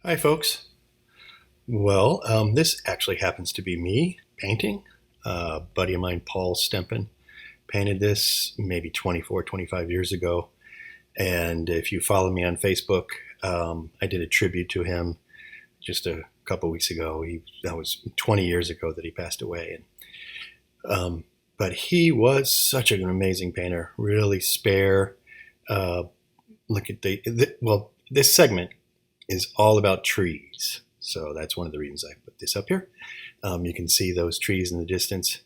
Hi, folks. This actually happens to be me painting. A buddy of mine, Paul Stempen, painted this maybe 24, 25 years ago. And if you follow me on Facebook, I did a tribute to him just a couple weeks ago. That was 20 years ago that he passed away. But he was such an amazing painter, really spare. Uh, Look at this segment is all about trees. So that's one of the reasons I put this up here. You can see those trees in the distance,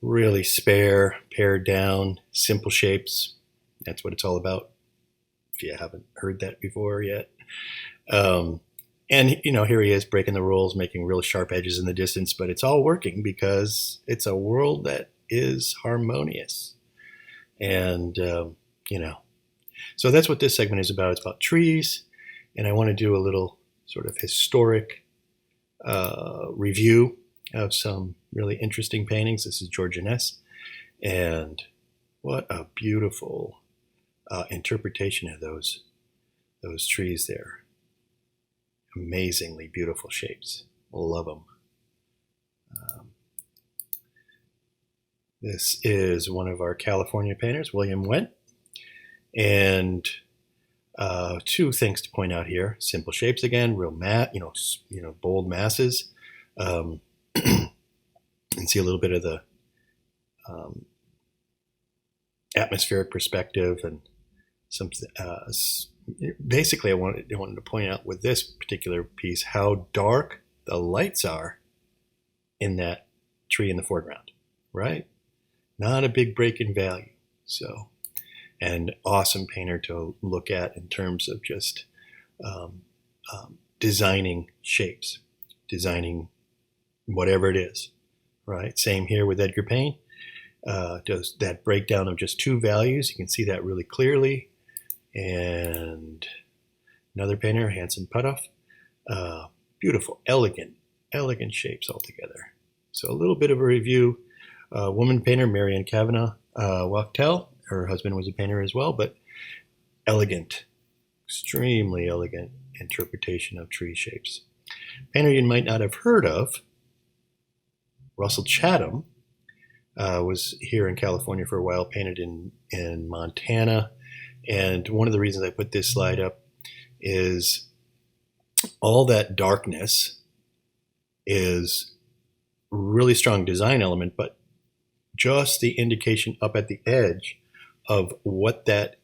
really spare, pared down, simple shapes. That's what it's all about, if you haven't heard that before yet. And here he is breaking the rules, making real sharp edges in the distance, but it's all working because it's a world that is harmonious. And, so that's what this segment is about. It's about trees. And I want to do a little sort of historic review of some really interesting paintings. This is George Inness, and what a beautiful interpretation of those trees there. Amazingly beautiful shapes. Love them. This is one of our California painters, William Wendt, and two things to point out here: simple shapes again, real bold masses, and see a little bit of the atmospheric perspective, and some. Basically, I wanted to point out with this particular piece how dark the lights are in that tree in the foreground. Right, not a big break in value. So. And awesome painter to look at in terms of just designing shapes, designing whatever it is, right? Same here with Edgar Payne. Does that breakdown of just two values. You can see that really clearly. And another painter, Hanson Puthoff. Beautiful, elegant shapes altogether. So a little bit of a review. Woman painter, Marianne Kavanagh Wachtel. Her husband was a painter as well, but elegant, extremely elegant interpretation of tree shapes. Painter you might not have heard of, Russell Chatham, was here in California for a while, painted in Montana. And one of the reasons I put this slide up is all that darkness is really strong design element, but just the indication up at the edge of what that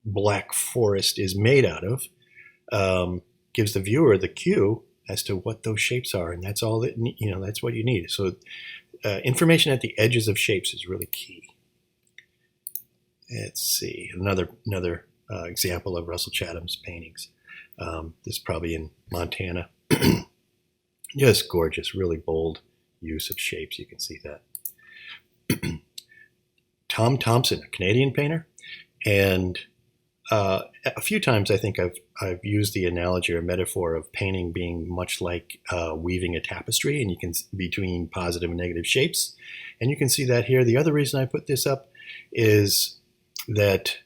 black forest is made out of gives the viewer the cue as to what those shapes are, and that's all that that's what you need. So information at the edges of shapes is really key. Let's see another example of Russell Chatham's paintings. This is probably in Montana. Just gorgeous, really bold use of shapes. You can see that. Tom Thompson, a Canadian painter, and a few times I think I've used the analogy or metaphor of painting being much like weaving a tapestry, and you can between positive and negative shapes, and you can see that here. The other reason I put this up is that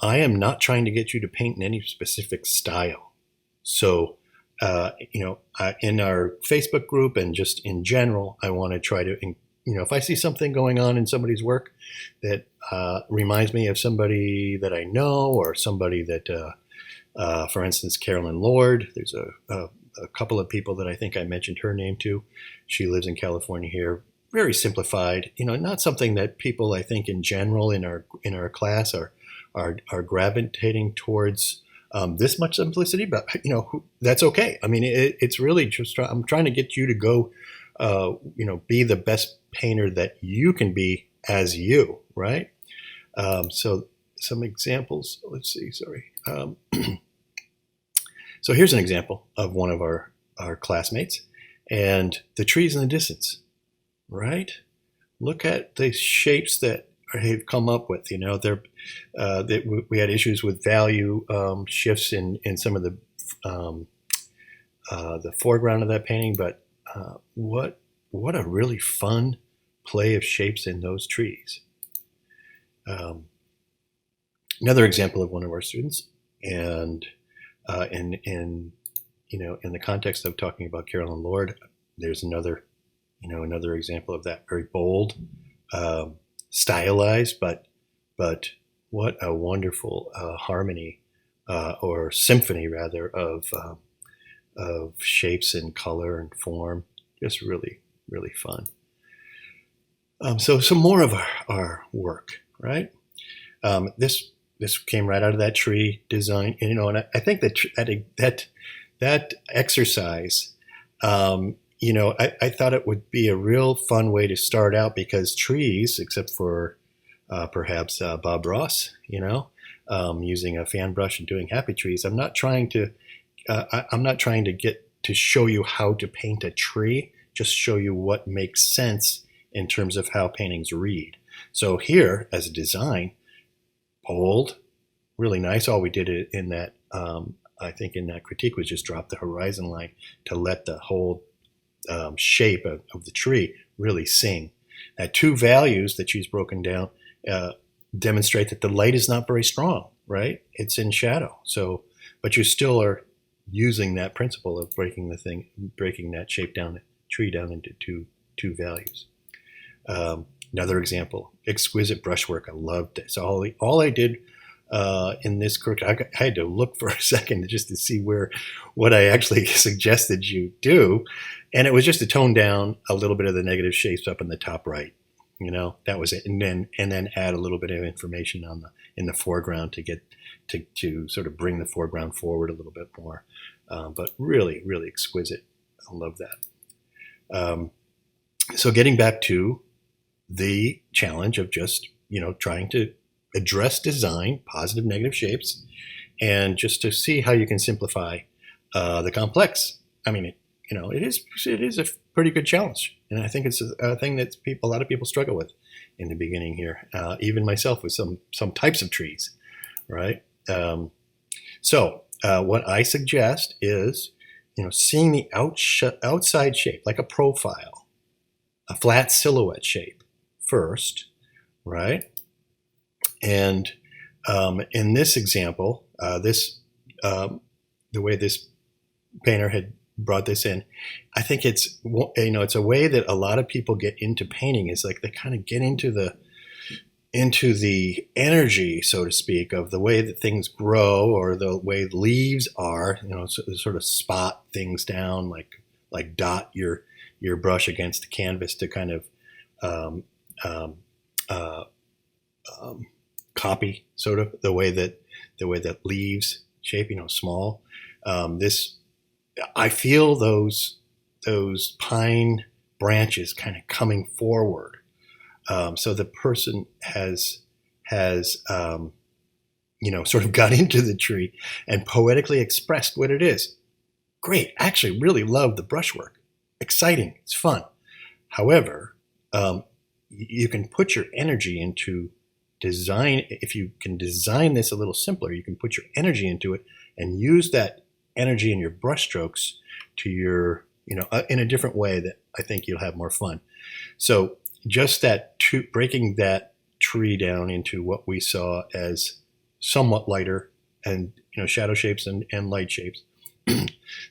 I am not trying to get you to paint in any specific style. So in our Facebook group and just in general, I want to try to if I see something going on in somebody's work that reminds me of somebody that I know, or somebody that, for instance, Carolyn Lord, there's a couple of people that I think I mentioned her name to. She lives in California here. Very simplified, not something that people, I think, in general in our class are gravitating towards this much simplicity, but that's okay. I mean, it's really just I'm trying to get you to go, be the best painter that you can be as you, right? So some examples. Let's see. Sorry. So here's an example of one of our classmates, and the trees in the distance, right? Look at the shapes that they've come up with. They're we had issues with value shifts in some of the foreground of that painting, but what a really fun play of shapes in those trees. Another example of one of our students, and in in the context of talking about Carolyn Lord, there's another example of that, very bold, stylized, but what a wonderful harmony or symphony rather of shapes and color and form. Just really, really fun. So some more of our work, right? This came right out of that tree design, and I think that exercise, I thought it would be a real fun way to start out, because trees, except for perhaps Bob Ross, using a fan brush and doing happy trees. I'm not trying to get to show you how to paint a tree, just show you what makes sense in terms of how paintings read. So here, as a design, bold, really nice. All we did in that, I think in that critique, was just drop the horizon line to let the whole shape of the tree really sing. Two values that she's broken down demonstrate that the light is not very strong, right? It's in shadow. So, but you still are using that principle of breaking that shape down, tree down into two values. Another example, exquisite brushwork. I loved this. All I did in this correction, I had to look for a second just to see what I actually suggested you do, and it was just to tone down a little bit of the negative shapes up in the top right. That was it, and then add a little bit of information in the foreground to get to sort of bring the foreground forward a little bit more. But really, really exquisite. I love that. So getting back to the challenge of just trying to address design, positive, negative shapes, and just to see how you can simplify the complex. I mean, it is a pretty good challenge, and I think it's a thing that a lot of people struggle with in the beginning here. Even myself with some types of trees, right? So what I suggest is, seeing the outside shape, like a profile, a flat silhouette shape first, right? And in this example, the way this painter had brought this in, I think it's a way that a lot of people get into painting, is like they kind of get into the energy, so to speak, of the way that things grow or the way leaves are, sort of spot things down, like dot your brush against the canvas to kind of copy sort of the way that leaves shape, small. I feel those pine branches kind of coming forward. So the person has sort of got into the tree and poetically expressed what it is. Great. Actually really love the brushwork. Exciting. It's fun. However, you can put your energy into design. If you can design this a little simpler, you can put your energy into it and use that energy in your brushstrokes to your, in a different way that I think you'll have more fun. So just breaking that tree down into what we saw as somewhat lighter and, shadow shapes and light shapes,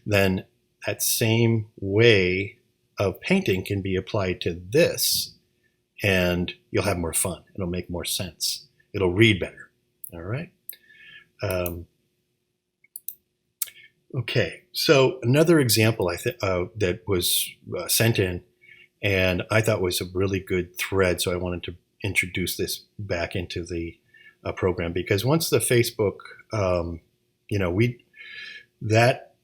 then that same way of painting can be applied to this, and you'll have more fun. It'll make more sense. It'll read better. All right. Okay. So another example that was sent in, and I thought was a really good thread. So I wanted to introduce this back into the program, because once the Facebook, that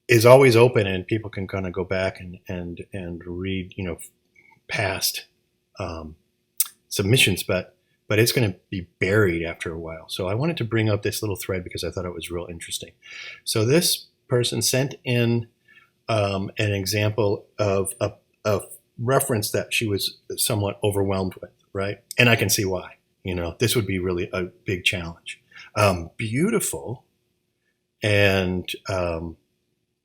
is always open, and people can kind of go back and read, past submissions, but it's going to be buried after a while. So I wanted to bring up this little thread because I thought it was real interesting. So this person sent in an example of a reference that she was somewhat overwhelmed with, right? And I can see why. This would be really a big challenge. Beautiful, and a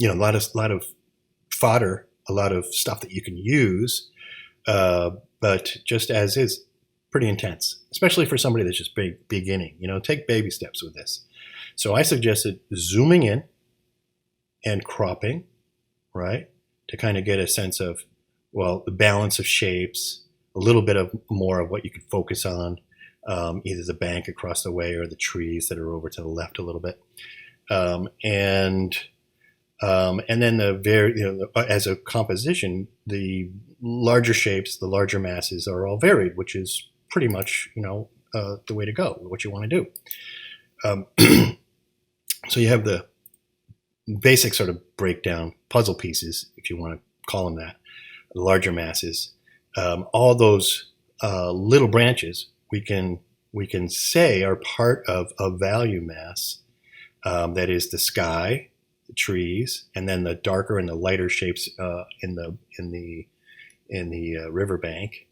lot of fodder, a lot of stuff that you can use, but just as is, pretty intense, especially for somebody that's just beginning. Take baby steps with this. So I suggested zooming in and cropping, right? To kind of get a sense of, well, the balance of shapes, a little bit of more of what you could focus on, either the bank across the way or the trees that are over to the left a little bit. And then as a composition, the larger shapes, the larger masses are all varied, which is pretty much, the way to go, what you want to do. So you have the basic sort of breakdown puzzle pieces, if you want to call them that, the larger masses. All those little branches we can say are part of a value mass that is the sky, the trees, and then the darker and the lighter shapes in the riverbank.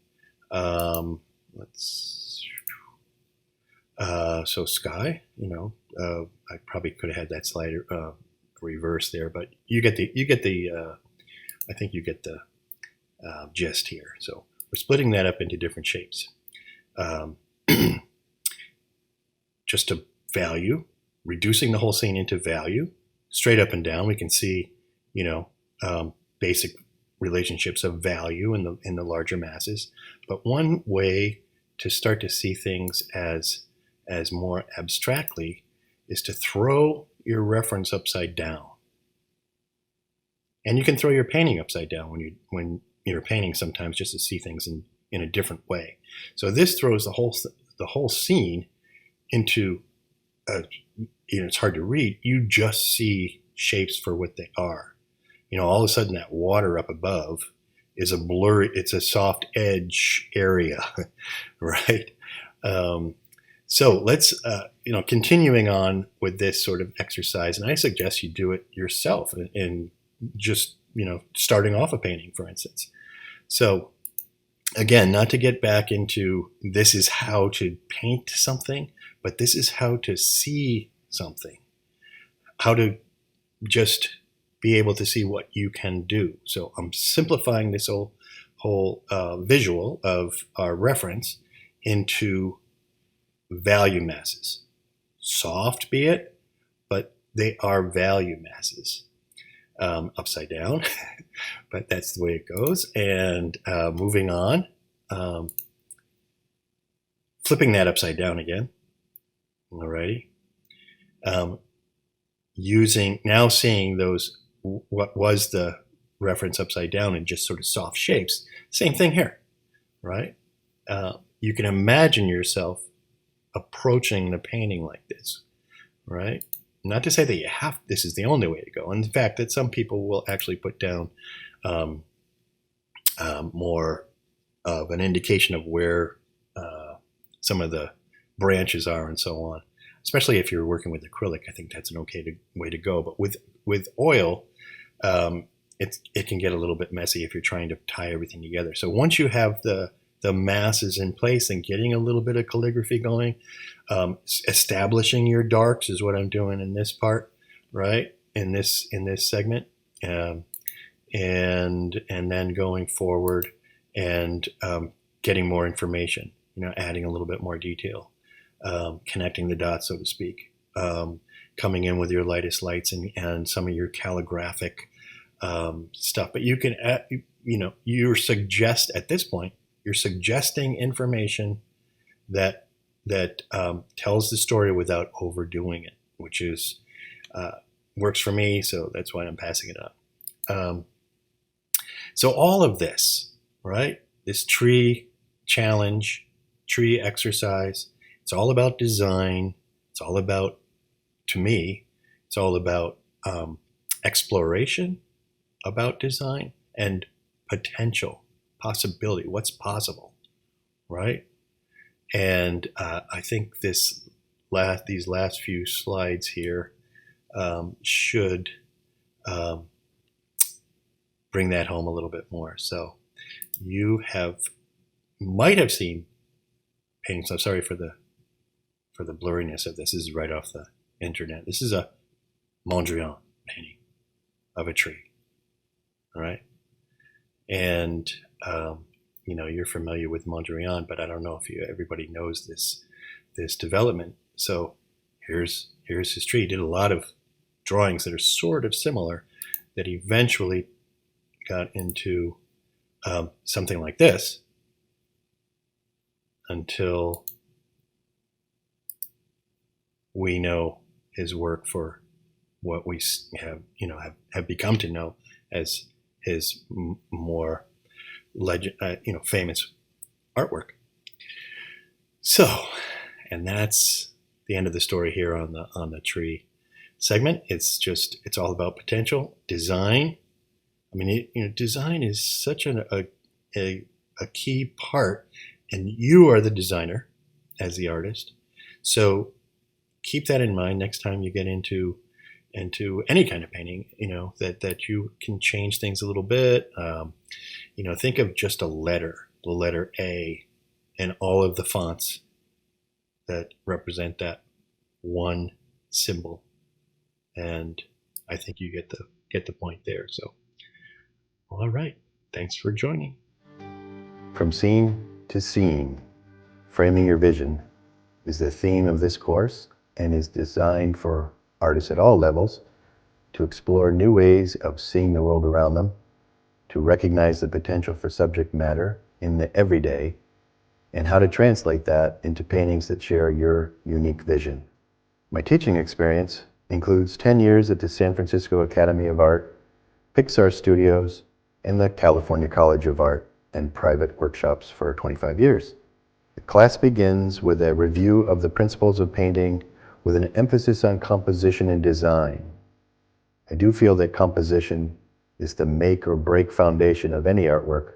So sky, I probably could have had that slide reverse there, but you get the I think you get the gist here. So we're splitting that up into different shapes. Just a value, reducing the whole scene into value, straight up and down. We can see, basic relationships of value in the larger masses. But one way to start to see things as more abstractly is to throw your reference upside down. And you can throw your painting upside down when you're painting sometimes, just to see things in a different way. So this throws the whole scene into it's hard to read. You just see shapes for what they are. All of a sudden that water up above is a blurry, it's a soft edge area, right? So let's, continuing on with this sort of exercise, and I suggest you do it yourself in just, starting off a painting, for instance. So again, not to get back into this is how to paint something, but this is how to see something, how to just be able to see what you can do. So I'm simplifying this whole visual of our reference into value masses. Soft be it, but they are value masses. Upside down, but that's the way it goes. And moving on, flipping that upside down again. Alrighty. Seeing those, what was the reference upside down in just sort of soft shapes. Same thing here, right? You can imagine yourself approaching the painting like this, right? Not to say that this is the only way to go. In fact, that some people will actually put down more of an indication of where some of the branches are and so on. Especially if you're working with acrylic, I think that's an okay way to go. But with oil, it can get a little bit messy if you're trying to tie everything together. So once you have the masses in place and getting a little bit of calligraphy going, establishing your darks is what I'm doing in this part, right? In this segment, and then going forward and getting more information, adding a little bit more detail. Connecting the dots, so to speak, coming in with your lightest lights and some of your calligraphic stuff. But you can, at this point, you're suggesting information that tells the story without overdoing it, which is works for me. So that's why I'm passing it up. So all of this, right? This tree challenge, tree exercise. It's all about design. It's all about, to me, it's all about exploration about design and potential, possibility, what's possible, right? And I think these last few slides here should bring that home a little bit more. So you might have seen paintings. I'm sorry for the blurriness of this. This is right off the internet. This is a Mondrian painting of a tree. All right. And, you're familiar with Mondrian, but I don't know if everybody knows this development. So here's his tree. He did a lot of drawings that are sort of similar that eventually got into something like this until we know his work for what we have become to know as his more famous artwork. So, and that's the end of the story here on the tree segment. It's all about potential design. I mean, design is such a key part, and you are the designer as the artist. So keep that in mind next time you get into any kind of painting, that you can change things a little bit. Think of just the letter A, and all of the fonts that represent that one symbol. And I think you get the point there. So, all right. Thanks for joining. From scene to scene, framing your vision is the theme of this course and is designed for artists at all levels to explore new ways of seeing the world around them, to recognize the potential for subject matter in the everyday, and how to translate that into paintings that share your unique vision. My teaching experience includes 10 years at the San Francisco Academy of Art, Pixar Studios, and the California College of Art, and private workshops for 25 years. The class begins with a review of the principles of painting with an emphasis on composition and design. I do feel that composition is the make or break foundation of any artwork,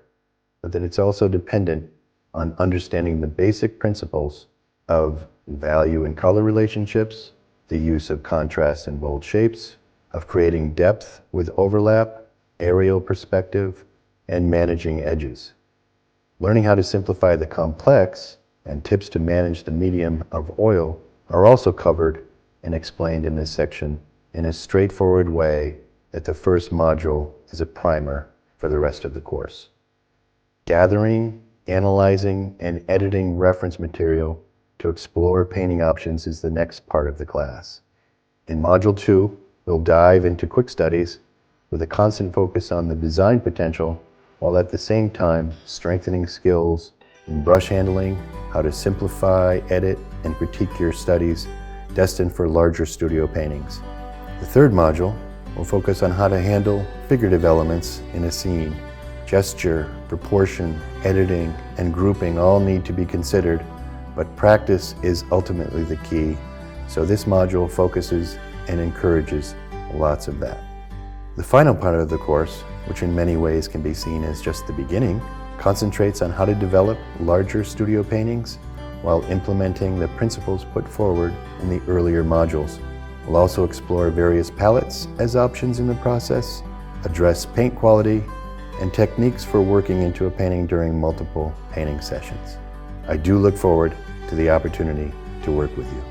but that it's also dependent on understanding the basic principles of value and color relationships, the use of contrast and bold shapes, of creating depth with overlap, aerial perspective, and managing edges. Learning how to simplify the complex and tips to manage the medium of oil are also covered and explained in this section in a straightforward way that the first module is a primer for the rest of the course. Gathering, analyzing, and editing reference material to explore painting options is the next part of the class. In Module 2, we'll dive into quick studies with a constant focus on the design potential, while at the same time strengthening skills in brush handling, how to simplify, edit, and critique your studies destined for larger studio paintings. The third module will focus on how to handle figurative elements in a scene. Gesture, proportion, editing, and grouping all need to be considered, but practice is ultimately the key, so this module focuses and encourages lots of that. The final part of the course, which in many ways can be seen as just the beginning, concentrates on how to develop larger studio paintings while implementing the principles put forward in the earlier modules. We'll also explore various palettes as options in the process, address paint quality, and techniques for working into a painting during multiple painting sessions. I do look forward to the opportunity to work with you.